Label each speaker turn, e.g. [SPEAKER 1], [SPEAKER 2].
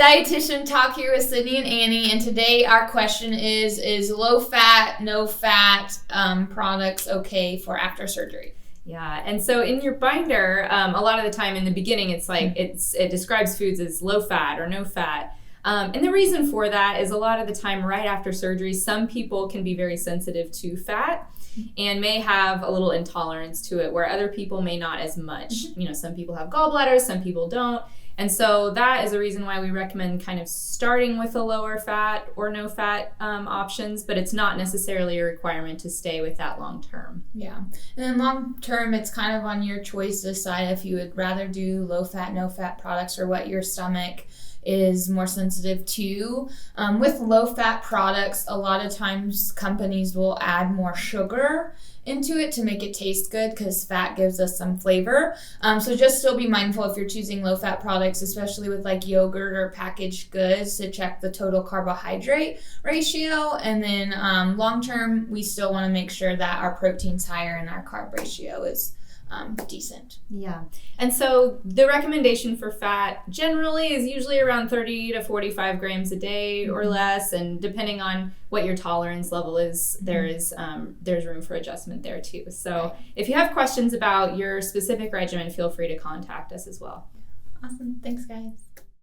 [SPEAKER 1] Dietitian Talk here with Sidney and Annie, and today our question is low fat, no fat products okay for after surgery?
[SPEAKER 2] Yeah, and so in your binder, a lot of the time in the beginning, it's like it describes foods as low fat or no fat. And the reason for that is a lot of the time right after surgery, some people can be very sensitive to fat and may have a little intolerance to it, where other people may not as much. You know, some people have gallbladders, some people don't. And so that is a reason why we recommend kind of starting with a lower fat or no fat options, but it's not necessarily a requirement to stay with that long term.
[SPEAKER 1] Yeah. And then long term, it's kind of on your choice to decide if you would rather do low fat, no fat products or what your stomach is more sensitive to. With low fat products, a lot of times companies will add more sugar into it to make it taste good because fat gives us some flavor. So just still be mindful if you're choosing low fat products, especially with like yogurt or packaged goods, to check the total carbohydrate ratio. And then long term, we still want to make sure that our protein's higher and our carb ratio is decent.
[SPEAKER 2] Yeah. And so the recommendation for fat generally is usually around 30 to 45 grams a day or less. And depending on what your tolerance level is, there's room for adjustment there too. So if you have questions about your specific regimen, feel free to contact us as well.
[SPEAKER 1] Awesome. Thanks, guys.